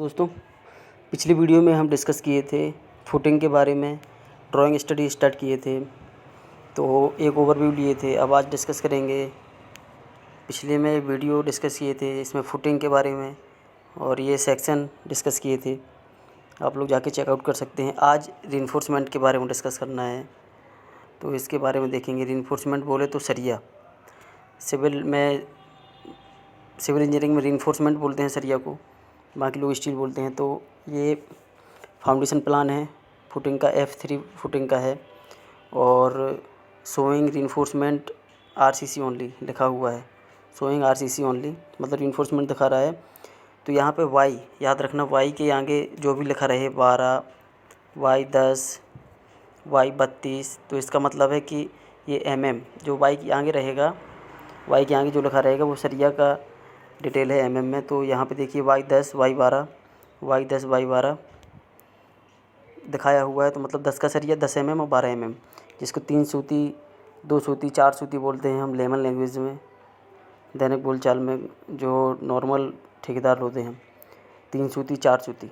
दोस्तों, पिछली वीडियो में हम डिस्कस किए थे फुटिंग के बारे में, ड्राइंग स्टडी स्टार्ट किए थे, तो एक ओवरव्यू लिए थे। अब आज डिस्कस करेंगे। पिछले में वीडियो डिस्कस किए थे इसमें फुटिंग के बारे में और ये सेक्शन डिस्कस किए थे, आप लोग जाके चेकआउट कर सकते हैं। आज रीइंफोर्समेंट के बारे में डिस्कस करना है, तो इसके बारे में देखेंगे। रीइंफोर्समेंट बोले तो सरिया, सिविल इंजीनियरिंग में रीइंफोर्समेंट बोलते हैं सरिया को, बाकी लोग स्टील बोलते हैं। तो ये फाउंडेशन प्लान है फुटिंग का, F3 फुटिंग का है और शोइंग रीइंफोर्समेंट RCC ओनली लिखा हुआ है। शोइंग RCC ओनली मतलब रीइंफोर्समेंट दिखा रहा है। तो यहाँ पे Y याद रखना, Y के आगे जो भी लिखा रहे 12, Y10, Y32, तो इसका मतलब है कि ये mm जो Y के आगे रहेगा, Y के आगे जो लिखा रहेगा वो सरिया का डिटेल है mm में। तो यहाँ पे देखिए Y10, Y12 दिखाया हुआ है, तो मतलब 10 का सरिया 10 mm और 12 mm, जिसको 3 सूती, 2 सूती, 4 सूती बोलते हैं हम लेमन लैंग्वेज में, दैनिक बोलचाल में जो नॉर्मल ठेकेदार होते हैं। 3 सूती, 4 सूती,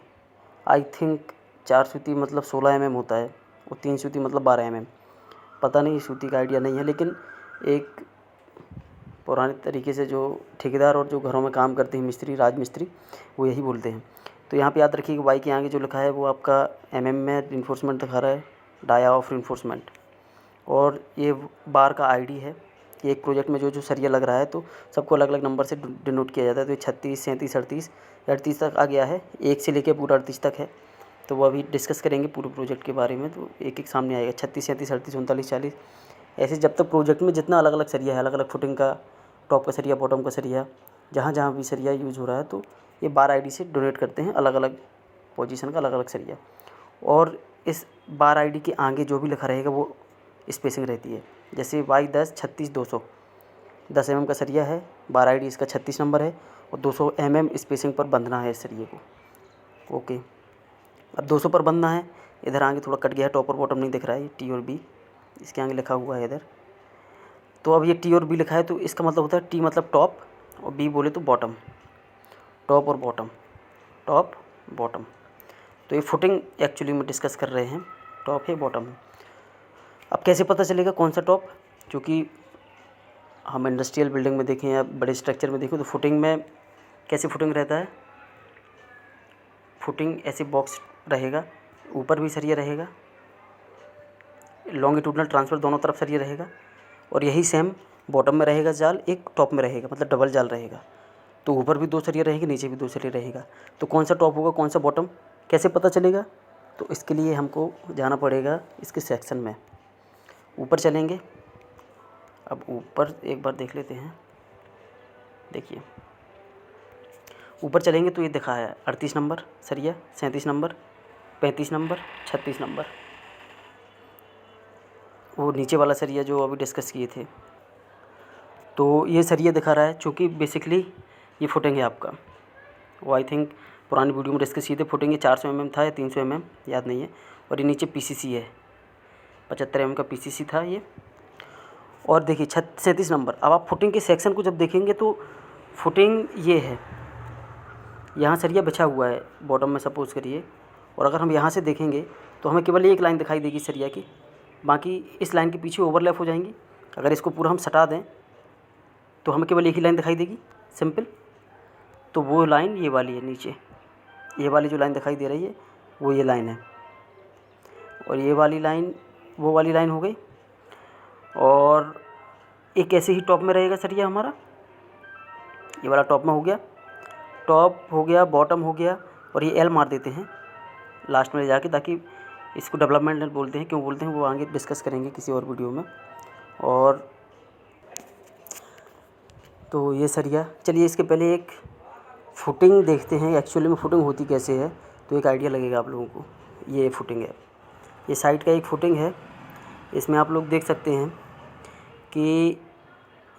आई थिंक 4 सूती मतलब 16 mm होता है और 3 सूती मतलब 12 mm, पता नहीं, सूती का आइडिया नहीं है। लेकिन एक पुराने तरीके से जो ठेकेदार और जो घरों में काम करते हैं मिस्त्री, राजमिस्त्री, वो यही बोलते हैं। तो यहाँ पे याद रखिए कि वाई के आगे जो लिखा है वो आपका mm में रीइंफोर्समेंट दिखा रहा है, डाया ऑफ रीइंफोर्समेंट। और ये बार का आईडी है। ये एक प्रोजेक्ट में जो सरिया लग रहा है तो सबको अलग अलग नंबर से डिनोट किया जाता है। तो 36, 37, 38, 38 तक आ गया है, 1 से लेकर पूरा 38 तक है। तो वो अभी डिस्कस करेंगे पूरे प्रोजेक्ट के बारे में, तो एक एक सामने आएगा 36, 37, 38, 39, 40, ऐसे जब तक प्रोजेक्ट में जितना अलग अलग सरिया है, अलग अलग फुटिंग का, टॉप का सरिया, बॉटम का सरिया, जहाँ जहाँ भी सरिया यूज़ हो रहा है, तो ये बार आईडी से डोनेट करते हैं अलग अलग पोजीशन का अलग अलग सरिया। और इस बार आईडी के आगे जो भी लिखा रहेगा वो स्पेसिंग रहती है। जैसे Y10, 36, 200, 10 mm का सरिया है, बार आईडी इसका 36 नंबर है और 200 mm स्पेसिंग पर बंधना है इस सरिये को। ओके, अब 200 पर बंधना है। इधर आगे थोड़ा कट गया है, टॉप और बॉटम नहीं दिख रहा है, ये T और B इसके आगे लिखा हुआ है इधर। तो अब ये T और B लिखा है, तो इसका मतलब होता है T मतलब टॉप और B बोले तो बॉटम, टॉप और बॉटम, टॉप बॉटम। तो ये फुटिंग एक्चुअली में डिस्कस कर रहे हैं, टॉप है बॉटम है। अब कैसे पता चलेगा कौन सा टॉप, क्योंकि हम इंडस्ट्रियल बिल्डिंग में देखें या बड़े स्ट्रक्चर में देखें तो फुटिंग में कैसे फुटिंग रहता है, फुटिंग ऐसे बॉक्स रहेगा, ऊपर भी सरिया रहेगा, लॉन्गिट्यूडनल ट्रांसफर दोनों तरफ सरिया रहेगा, और यही सेम बॉटम में रहेगा जाल, एक टॉप में रहेगा, मतलब डबल जाल रहेगा। तो ऊपर भी 2 सरिया रहेगी, नीचे भी 2 सरिया रहेगा। तो कौन सा टॉप होगा कौन सा बॉटम कैसे पता चलेगा? तो इसके लिए हमको जाना पड़ेगा इसके सेक्शन में, ऊपर चलेंगे। अब ऊपर एक बार देख लेते हैं। देखिए ऊपर चलेंगे तो ये दिखा है 38 नंबर सरिया, 37 नंबर, 35 नंबर, 36 नंबर, वो नीचे वाला सरिया जो अभी डिस्कस किए थे। तो ये सरिया दिखा रहा है, चूँकि बेसिकली ये फुटिंग है आपका, वो आई थिंक पुरानी वीडियो में डिस्कस किए थे। फुटिंग ये 400 mm था या 300 mm याद नहीं है, और ये नीचे PCC है, 75 mm का PCC था ये। और देखिए 37 नंबर। अब आप फुटिंग के सेक्शन को जब देखेंगे तो फुटिंग ये है, यहाँ सरिया बिछा हुआ है बॉटम में सपोज़ करिए, और अगर हम यहाँ से देखेंगे तो हमें केवल एक लाइन दिखाई देगी सरिया की, बाकी इस लाइन के पीछे ओवरलैप हो जाएंगी। अगर इसको पूरा हम सटा दें तो हमें केवल एक ही लाइन दिखाई देगी, सिंपल। तो वो लाइन ये वाली है, नीचे ये वाली जो लाइन दिखाई दे रही है वो ये लाइन है, और ये वाली लाइन वो वाली लाइन हो गई। और एक ऐसे ही टॉप में रहेगा सरिया हमारा, ये वाला टॉप में हो गया, टॉप हो गया, बॉटम हो गया, और ये L मार देते हैं लास्ट में जाके, ताकि इसको डेवलपमेंट बोलते हैं। क्यों बोलते हैं वो आगे डिस्कस करेंगे किसी और वीडियो में। और तो ये सरिया, चलिए इसके पहले एक फुटिंग देखते हैं एक्चुअली में फुटिंग होती कैसे है, तो एक आइडिया लगेगा आप लोगों को। ये फुटिंग है, ये साइड का एक फुटिंग है। इसमें आप लोग देख सकते हैं कि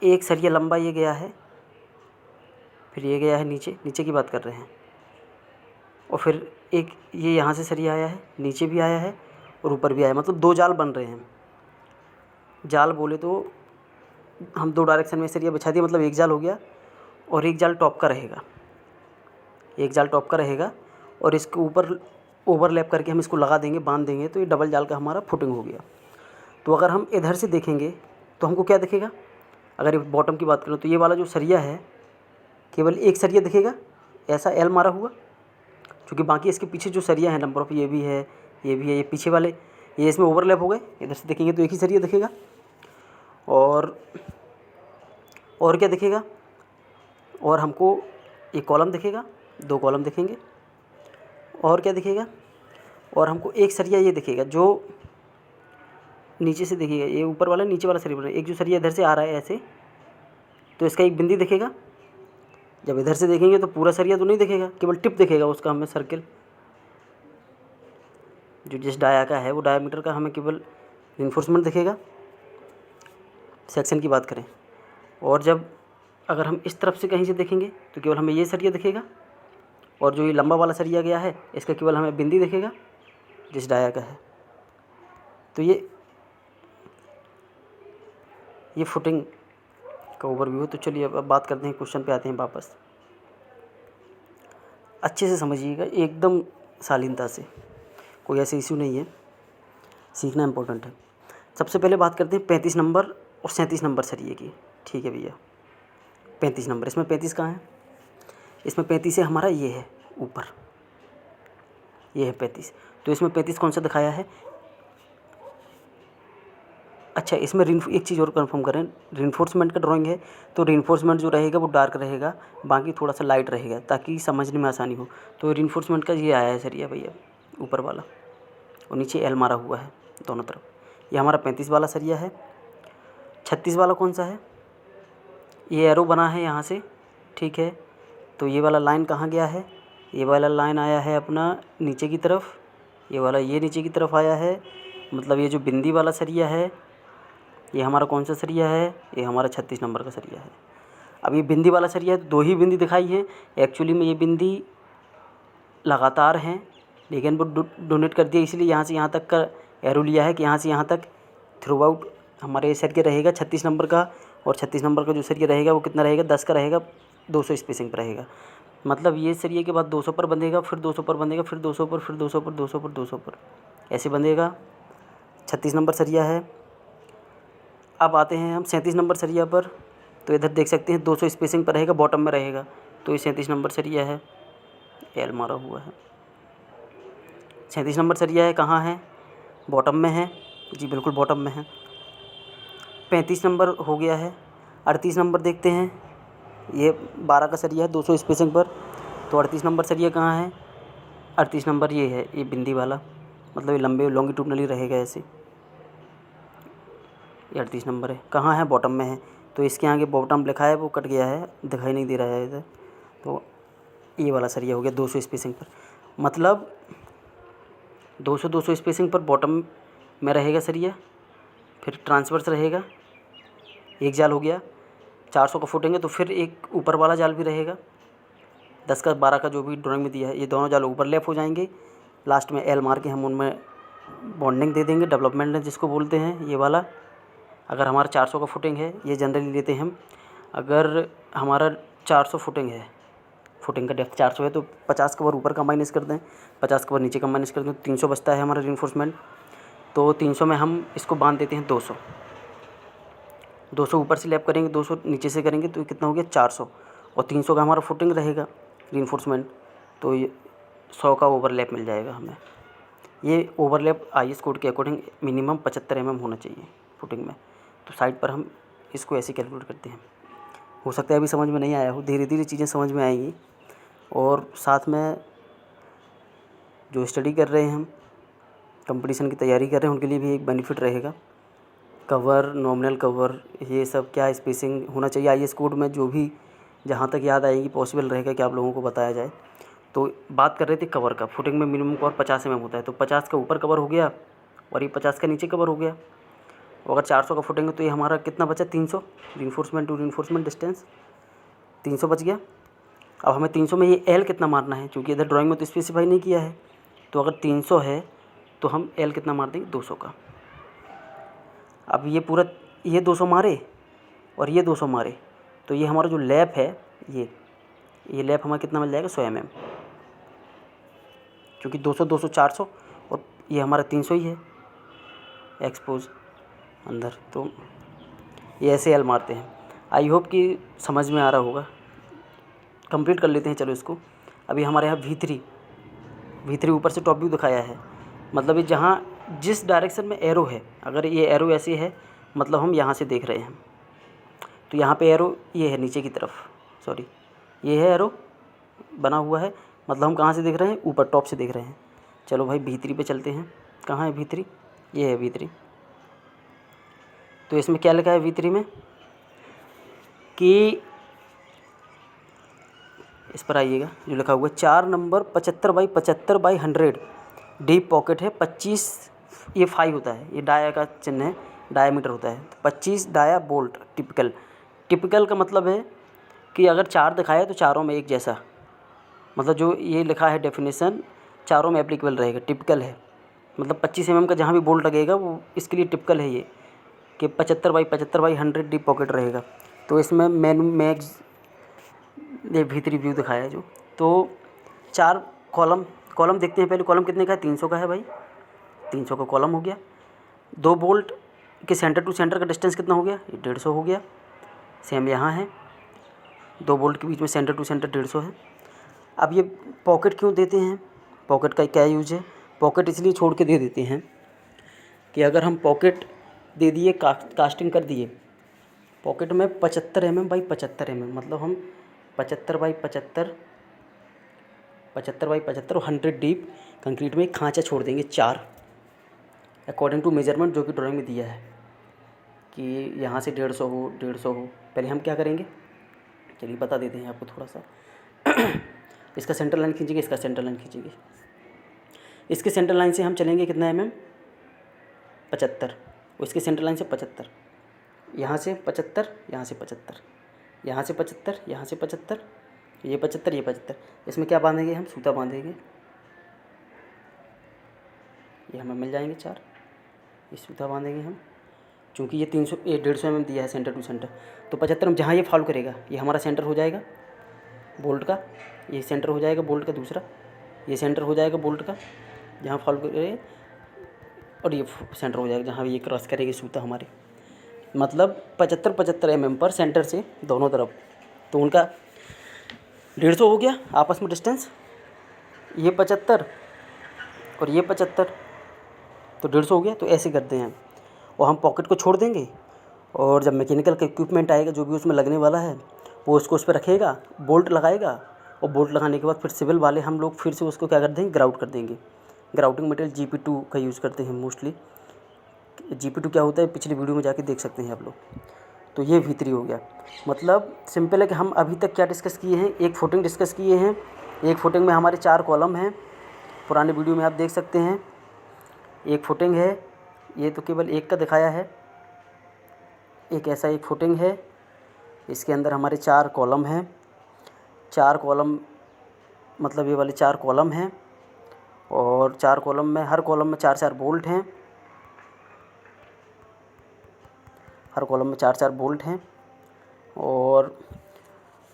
एक सरिया लंबा ये गया है, फिर ये गया है नीचे की बात कर रहे हैं, और फिर एक ये यहाँ से सरिया आया है, नीचे भी आया है और ऊपर भी आया, मतलब 2 जाल बन रहे हैं। जाल बोले तो हम 2 डायरेक्शन में सरिया बिछा दिया, मतलब एक जाल हो गया, और एक जाल टॉप का रहेगा, एक जाल टॉप का रहेगा और इसके ऊपर ओवरलैप करके हम इसको लगा देंगे, बांध देंगे, तो ये डबल जाल का हमारा फुटिंग हो गया। तो अगर हम इधर से देखेंगे तो हमको क्या दिखेगा, अगर ये बॉटम की बात करें तो ये वाला जो सरिया है केवल एक सरिया दिखेगा ऐसा एल मारा हुआ, क्योंकि बाकी इसके पीछे जो सरिया है नंबर ऑफ ये भी है, ये भी है, ये पीछे वाले ये इसमें ओवरलैप हो गए। इधर से देखेंगे तो एक ही सरिया दिखेगा। और क्या दिखेगा, और हमको एक कॉलम दिखेगा, 2 कॉलम दिखेंगे। और क्या दिखेगा, और हमको एक सरिया ये दिखेगा जो नीचे से दिखेगा, ये ऊपर वाला नीचे वाला सरिया, एक जो सरिया इधर से आ रहा है ऐसे, तो इसका एक बिंदी दिखेगा। जब इधर से देखेंगे तो पूरा सरिया तो नहीं दिखेगा, केवल टिप दिखेगा उसका हमें, सर्किल जो जिस डाया का है वो डायामीटर का हमें केवल रिइंफोर्समेंट दिखेगा, सेक्शन की बात करें। और जब अगर हम इस तरफ से कहीं से देखेंगे तो केवल हमें ये सरिया दिखेगा, और जो ये लंबा वाला सरिया गया है इसका केवल हमें बिंदी दिखेगा जिस डाया का है। तो ये फुटिंग का ओवरव्यू है। तो चलिए अब बात करते हैं, क्वेश्चन पे आते हैं वापस। अच्छे से समझिएगा, एकदम शालीनता से, कोई ऐसे इशू नहीं है, सीखना इम्पोर्टेंट है। सबसे पहले बात करते हैं 35 नंबर और 37 नंबर सरिये की। ठीक है भैया, 35 नंबर, इसमें 35 कहाँ है, इसमें 35 है हमारा, ये है ऊपर, ये है 35। तो इसमें 35 कौन सा दिखाया है। अच्छा, इसमें एक चीज़ और कंफर्म करें, रिइंफोर्समेंट का ड्राइंग है तो रिइंफोर्समेंट जो रहेगा वो डार्क रहेगा, बाकी थोड़ा सा लाइट रहेगा ताकि समझने में आसानी हो। तो रिइंफोर्समेंट का ये आया है सरिया भैया ऊपर वाला, और नीचे एल मारा हुआ है दोनों तरफ। ये हमारा 35 वाला सरिया है। 36 वाला कौन सा है, ये एरो बना है यहाँ से, ठीक है। तो ये वाला लाइन कहाँ गया है, ये वाला लाइन आया है अपना नीचे की तरफ, ये वाला ये नीचे की तरफ आया है, मतलब ये जो बिंदी वाला सरिया है ये हमारा कौन सा सरिया है, ये हमारा 36 नंबर का सरिया है। अब ये बिंदी वाला सरिया है, 2 ही बिंदी दिखाई है, एक्चुअली में ये बिंदी लगातार हैं, लेकिन वो डोनेट कर दिया, इसलिए यहाँ से यहाँ तक का एरो लिया है कि यहाँ से यहाँ तक थ्रू आउट हमारे सरिया रहेगा 36 नंबर का। और 36 नंबर का जो सरिया रहेगा वो कितना रहेगा, 10 का रहेगा, 200 स्पेसिंग पर रहेगा। मतलब ये सरिये के बाद 200 पर बंधेगा, फिर 200 पर बंधेगा, फिर 200 पर, फिर 200 पर, 200 पर, 200 पर, ऐसे बंधेगा। 36 नंबर सरिया है। अब आते हैं हम 37 नंबर सरिया पर। तो इधर देख सकते हैं 200 स्पेसिंग पर रहेगा, बॉटम में रहेगा, तो ये 37 नंबर सरिया है, एल मारा हुआ है। 37 नंबर सरिया है, कहाँ है, बॉटम में है जी, बिल्कुल बॉटम में है। 35 नंबर हो गया है। 38 नंबर देखते हैं, ये 12 का सरिया है 200 स्पेसिंग पर। तो 38 नंबर सरिया कहाँ है, 38 नंबर ये है, ये बिंदी वाला, मतलब ये लंबे लॉन्गिट्यूडनली रहेगा ऐसे, ये 38 नंबर है। कहाँ है, बॉटम में है। तो इसके आगे बॉटम लिखा है वो कट गया है, दिखाई नहीं दे रहा है इधर। तो ये वाला सरिया हो गया 200 स्पेसिंग पर, मतलब 200 स्पेसिंग पर बॉटम में रहेगा सरिया, फिर ट्रांसवर्स रहेगा, एक जाल हो गया। 400 का फुटेंगे तो फिर एक ऊपर वाला जाल भी रहेगा, 10 का 12 का जो भी ड्राइंग में दिया है, ये दोनों जाल ओवरलैप हो जाएंगे। लास्ट में एल मार के हम उनमें बॉन्डिंग दे देंगे, डेवलपमेंट जिसको बोलते हैं, ये वाला। अगर हमारा 400 का फुटिंग है, ये जनरली लेते हैं हम, अगर हमारा 400 फुटिंग है, फुटिंग का डेप्थ 400 है, तो 50 कवर ऊपर का माइनस कर दें, 50 कवर नीचे का माइनस कर दें, 300 बचता है हमारा रिइंफोर्समेंट। तो 300 में हम इसको बांध देते हैं 200, 200 ऊपर से लैप करेंगे, 200 नीचे से करेंगे, तो कितना हो गया 400, और 300 का हमारा फुटिंग रहेगा रिइंफोर्समेंट, तो ये 100 का ओवरलैप मिल जाएगा हमें। ये ओवरलैप IS कोड के अकॉर्डिंग मिनिमम 75 mm होना चाहिए फुटिंग में। तो साइड पर हम इसको ऐसे कैलकुलेट करते हैं। हो सकता है अभी समझ में नहीं आया हो, धीरे धीरे चीज़ें समझ में आएंगी। और साथ में जो स्टडी कर रहे हैं हम, कंपटीशन की तैयारी कर रहे हैं, उनके लिए भी एक बेनिफिट रहेगा। कवर, नॉमिनल कवर, ये सब क्या स्पेसिंग होना चाहिए IS कोड में, जो भी जहाँ तक याद आएगी पॉसिबल रहेगा कि आप लोगों को बताया जाए। तो बात कर रहे थे कवर का, फुटिंग में मिनिमम कवर 50 mm होता है, तो 50 का ऊपर कवर हो गया और ये 50 का नीचे कवर हो गया। और अगर 400 का फुटिंग है तो ये हमारा कितना बचा, 300, रिइंफोर्समेंट टू रिइंफोर्समेंट डिस्टेंस 300 बच गया। अब हमें 300 में ये एल कितना मारना है, क्योंकि इधर ड्राइंग में तो स्पेसिफाई नहीं किया है। तो अगर 300 है तो हम एल कितना मार देंगे, 200 का। अब ये पूरा, ये 200 मारे और ये 200 मारे, तो ये हमारा जो लैप है, ये लैप हमारा कितना मिल जाएगा, 100 mm। क्योंकि 200 200 400 और ये हमारा 300 ही है एक्सपोज अंदर। तो ये ऐसे एल मारते हैं। आई होप कि समझ में आ रहा होगा। कंप्लीट कर लेते हैं चलो इसको। अभी हमारे यहाँ V3 ऊपर से टॉप व्यू दिखाया है, मतलब ये जहाँ जिस डायरेक्शन में एरो है, अगर ये एरो ऐसे है मतलब हम यहाँ से देख रहे हैं। तो यहाँ पे एरो ये है नीचे की तरफ, सॉरी ये है एरो बना हुआ है, मतलब हम कहाँ से देख रहे हैं, ऊपर टॉप से देख रहे हैं। चलो भाई V3 पे चलते हैं। कहाँ है V3? ये है V3। तो इसमें क्या लिखा है V3 में कि इस पर आइएगा, जो लिखा हुआ है 4 नंबर 75 बाई 100 डीप पॉकेट है 25, ये 5 होता है, ये डाया का चिन्ह है, डायामीटर होता है। तो 25 डाया बोल्ट टिपिकल का मतलब है कि अगर 4 दिखाया तो चारों में एक जैसा, मतलब जो ये लिखा है डेफिनेशन चारों में एप्लीकेबल रहेगा। टिपिकल है मतलब 25 mm का जहाँ भी बोल्ट लगेगा वो इसके लिए टिपिकल है, ये कि 75 बाई 100 डीप पॉकेट रहेगा। तो इसमें मैक्स ये V3 व्यू दिखाया है जो। तो 4 कॉलम देखते हैं पहले। कॉलम कितने का है? 300 का है भाई, 300 का कॉलम हो गया। 2 बोल्ट के सेंटर टू सेंटर का डिस्टेंस कितना हो गया? ये 150 हो गया। सेम यहाँ है, 2 बोल्ट के बीच में सेंटर टू सेंटर 150 है। अब ये पॉकेट क्यों देते हैं? पॉकेट का क्या यूज है? पॉकेट इसलिए छोड़ के दे देते हैं कि अगर हम पॉकेट दे दिए, कास्टिंग कर दिए पॉकेट में 75 mm बाई 75 mm, मतलब हम 75 बाई 75 और 100 डीप कंक्रीट में एक खांचा छोड़ देंगे 4, अकॉर्डिंग टू मेजरमेंट जो कि ड्राइंग में दिया है कि यहाँ से 150 हो 150 हो। पहले हम क्या करेंगे, चलिए बता देते हैं आपको थोड़ा सा। इसका सेंटर लाइन खींचेंगे, इसका सेंटर लाइन खींचेंगे। इसके सेंटर लाइन से हम चलेंगे कितना mm? 75। और इसके सेंटर लाइन से 75, यहाँ से 75, यहाँ से 75, यहाँ से 75, यहाँ से 75, ये 75, ये 75। इसमें क्या बांधेंगे हम? सूता बांधेंगे। ये हमें मिल जाएंगे 4, ये सूता बांधेंगे हम। चूँकि ये 150 mm दिया है सेंटर टू सेंटर, तो 75 में जहाँ ये फॉलो करेगा ये हमारा सेंटर हो जाएगा बोल्ट का, ये सेंटर हो जाएगा बोल्ट का दूसरा, ये सेंटर हो जाएगा बोल्ट का जहाँ फॉलो करेगा, और ये सेंटर हो जाएगा जहाँ ये क्रॉस करेगी सूता हमारे। मतलब 75 mm पर सेंटर से दोनों तरफ। तो उनका 150 हो गया आपस में डिस्टेंस, ये 75 और ये 75, तो 150 हो गया। तो ऐसे करते हैं और हम पॉकेट को छोड़ देंगे, और जब मैकेनिकल का इक्विपमेंट आएगा जो भी उसमें लगने वाला है वो उसको उस पर रखेगा, बोल्ट लगाएगा, और बोल्ट लगाने के बाद फिर सिविल वाले हम लोग फिर से उसको क्या कर देंगे, ग्राउट कर देंगे। ग्राउटिंग मटेरियल GP2 का यूज़ करते हैं मोस्टली। GP2 क्या होता है पिछली वीडियो में जाके देख सकते हैं आप लोग। तो ये V3 हो गया। मतलब सिंपल है कि हम अभी तक क्या डिस्कस किए हैं, एक फुटिंग डिस्कस किए हैं। एक फुटिंग में हमारे 4 कॉलम हैं, पुराने वीडियो में आप देख सकते हैं। एक फुटिंग है, ये तो केवल एक का दिखाया है, एक ऐसा एक फुटिंग है, इसके अंदर हमारे 4 कॉलम हैं। 4 कॉलम मतलब ये वाले 4 कॉलम हैं, और 4 कॉलम में हर कॉलम में 4-4 बोल्ट हैं, हर कॉलम में 4-4 बोल्ट हैं, और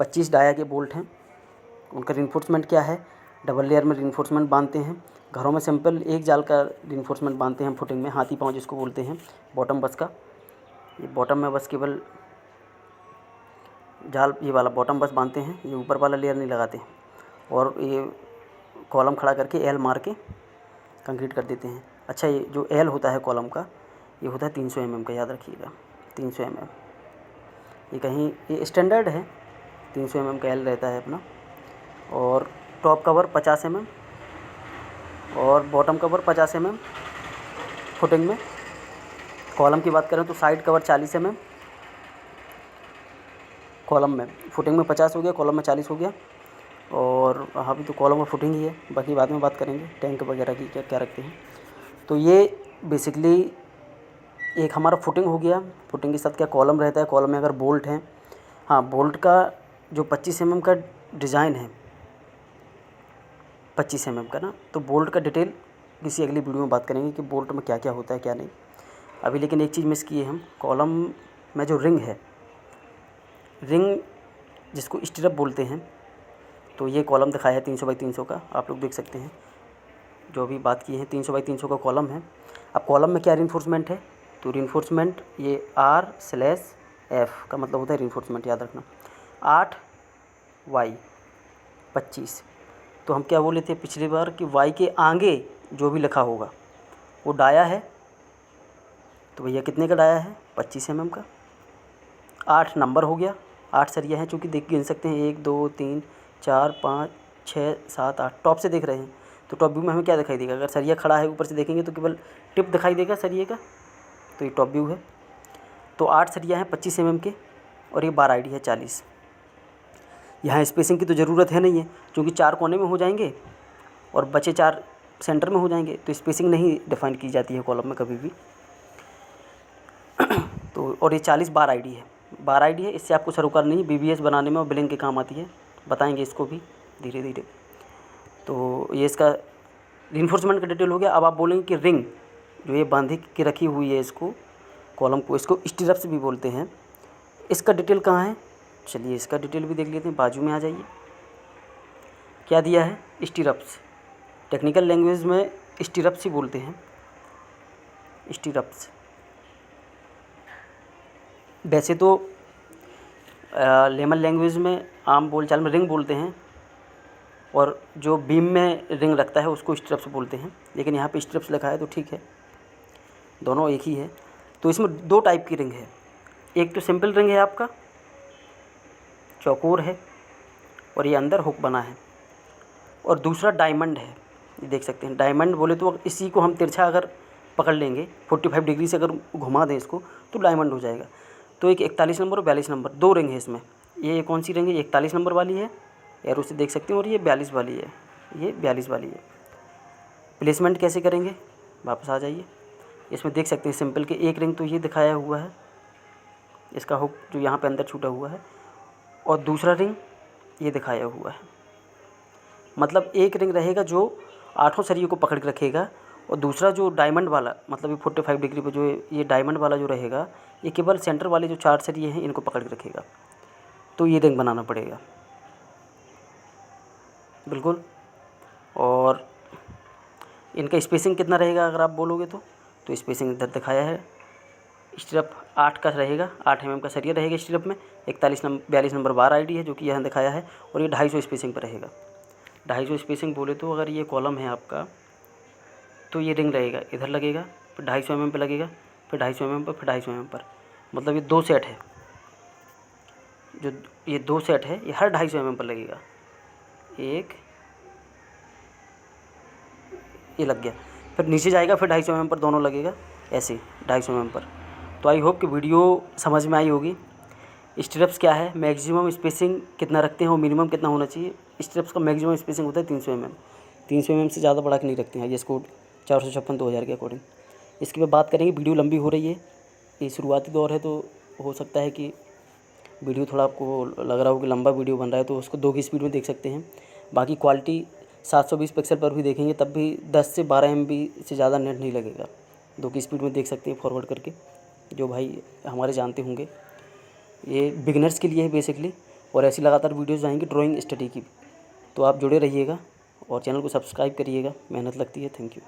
25 डाया के बोल्ट हैं। उनका रिइंफोर्समेंट क्या है, डबल लेयर में रिइंफोर्समेंट बांधते हैं। घरों में सिंपल एक जाल का रिइंफोर्समेंट बांधते हैं हम फुटिंग में, हाथी पाँव जिसको बोलते हैं, बॉटम बस का। ये बॉटम में बस केवल जाल, ये वाला बॉटम बस बांधते हैं, ये ऊपर वाला लेयर नहीं लगाते। और ये कॉलम खड़ा करके एल मार के कंक्रीट कर देते हैं। अच्छा, ये जो एल होता है कॉलम का, ये होता है 300 mm का, याद रखिएगा 300 mm। ये कहीं ये स्टैंडर्ड है, 300 mm का एल रहता है अपना। और टॉप कवर 50 mm और बॉटम कवर 50 mm फुटिंग में। कॉलम की बात करें तो साइड कवर 40 mm कॉलम में, फुटिंग में 50 हो गया, कॉलम में 40 हो गया। और अभी तो कॉलम और फुटिंग ही है, बाकी बाद में बात करेंगे टैंक वगैरह की क्या क्या रखते हैं। तो ये बेसिकली एक हमारा फुटिंग हो गया। फुटिंग के साथ क्या कॉलम रहता है, कॉलम में अगर बोल्ट हैं, हाँ बोल्ट का जो 25 mm का डिज़ाइन है 25 mm का ना, तो बोल्ट का डिटेल किसी अगली वीडियो में बात करेंगे कि बोल्ट में क्या क्या होता है क्या नहीं। अभी लेकिन एक चीज़ मिस की है हम, कॉलम में जो रिंग है, रिंग जिसको स्टिरअप बोलते हैं, तो ये कॉलम दिखाया है 300 बाई 300 का, आप लोग देख सकते हैं। जो अभी बात की है 300 बाई 300 का कॉलम है। अब कॉलम में क्या रिइंफोर्समेंट है, तो रिइंफोर्समेंट ये R/F का मतलब होता है रिइंफोर्समेंट, याद रखना। 8Y 25। तो हम क्या बोले थे पिछली बार कि Y के आगे जो भी लिखा होगा वो डाया है, तो भैया कितने का डाया है, 25 mm का। 8 नंबर हो गया, 8 सरिया हैं, चूँकि देख गिन सकते हैं 1 2 3 4 5 6 7 8। टॉप से देख रहे हैं तो टॉप व्यू में हमें क्या दिखाई देगा, अगर सरिया खड़ा है ऊपर से देखेंगे तो केवल टिप दिखाई देगा सरिये का, तो ये टॉप व्यू है। तो 8 सरिया हैं 25 mm के और ये बार आईडी है 40। यहाँ स्पेसिंग की तो ज़रूरत है नहीं है, क्योंकि 4 कोने में हो जाएंगे और बचे 4 सेंटर में हो जाएंगे, तो स्पेसिंग नहीं डिफाइन की जाती है कॉलम में कभी भी। तो और ये 40 बार आईडी है, बार आईडी है, इससे आपको सरोकार नहीं BBS बनाने में और बिलिंग के काम आती है, बताएंगे इसको भी धीरे धीरे। तो ये इसका रिइंफोर्समेंट का डिटेल हो गया। अब आप बोलेंगे कि रिंग जो ये बांधी के रखी हुई है इसको कॉलम को, इसको स्टीरप्स भी बोलते हैं, इसका डिटेल कहाँ है, चलिए इसका डिटेल भी देख लेते हैं। बाजू में आ जाइए, क्या दिया है, स्टीरप्स। टेक्निकल लैंग्वेज में स्टीरप्स ही बोलते हैं, स्टीरप्स। वैसे तो लेमन लैंग्वेज में आम बोलचाल में रिंग बोलते हैं, और जो बीम में रिंग रखता है उसको स्ट्रिप्स बोलते हैं, लेकिन यहाँ पे स्ट्रिप्स लिखा है तो ठीक है, दोनों एक ही है। तो इसमें 2 टाइप की रिंग है, एक तो सिंपल रिंग है आपका, चौकोर है और ये अंदर हुक बना है, और दूसरा डायमंड है, ये देख सकते हैं। डायमंड बोले तो इसी को हम तिरछा अगर पकड़ लेंगे 45 डिग्री से अगर घुमा दें इसको तो डायमंड हो जाएगा। तो एक 41 नंबर और 42 नंबर 2 रिंग है इसमें। ये कौन सी रिंग है, 41 नंबर वाली है, एरो से देख सकते हैं, और ये 42 वाली है, ये 42 वाली है। प्लेसमेंट कैसे करेंगे, वापस आ जाइए, इसमें देख सकते हैं सिंपल के एक रिंग तो ये दिखाया हुआ है, इसका हुक जो यहाँ पे अंदर छूटा हुआ है, और दूसरा रिंग ये दिखाया हुआ है। मतलब एक रिंग रहेगा जो 8 सरियों को पकड़ के रखेगा, और दूसरा जो डायमंड वाला मतलब ये 45 डिग्री पे जो ये डायमंड वाला जो रहेगा, ये केवल सेंटर वाले जो 4 सरिये हैं इनको पकड़ के रखेगा। तो ये रिंग बनाना पड़ेगा बिल्कुल। और इनका स्पेसिंग कितना रहेगा अगर आप बोलोगे तो स्पेसिंग इधर दिखाया है, स्ट्रिप 8 का रहेगा, 8 mm का सरिया रहेगा स्ट्रिप में, 42 नंबर बार आईडी है जो कि यहाँ दिखाया है, और ये 250 स्पेसिंग पर रहेगा। 250 स्पेसिंग बोले तो अगर ये कॉलम है आपका तो ये रिंग रहेगा, इधर लगेगा, फिर 250 mm पर लगेगा, फिर 250 mm पर, फिर 250 mm पर, मतलब ये 2 सेट है, जो ये 2 सेट है ये हर 250 mm पर लगेगा। एक ये लग गया, फिर नीचे जाएगा, फिर 250 mm पर दोनों लगेगा, ऐसे 250 mm पर। तो आई होप कि वीडियो समझ में आई होगी। स्ट्रिप्स क्या है, मैक्सिमम स्पेसिंग कितना रखते हैं और मिनिमम कितना होना चाहिए। स्ट्रिप्स का मैक्सिमम स्पेसिंग होता है 300 mm, 300 mm से ज़्यादा बड़ा नहीं रखते हैं, ये कोड 456/2000 के अकॉर्डिंग। इसके बाद बात करेंगे, वीडियो लंबी हो रही है, ये शुरुआती दौर है, तो हो सकता है कि वीडियो थोड़ा आपको लग रहा हो कि लंबा वीडियो बन रहा है, तो उसको 2 की स्पीड में देख सकते हैं। बाकी क्वालिटी 720 पिक्सल पर भी देखेंगे तब भी 10 से 12 MB से ज़्यादा नेट नहीं लगेगा, 2 की स्पीड में देख सकते हैं फॉरवर्ड करके, जो भाई हमारे जानते होंगे। ये बिगिनर्स के लिए है बेसिकली, और ऐसी लगातार वीडियोज़ आएंगी ड्राइंग स्टडी की, तो आप जुड़े रहिएगा और चैनल को सब्सक्राइब करिएगा, मेहनत लगती है। Thank you.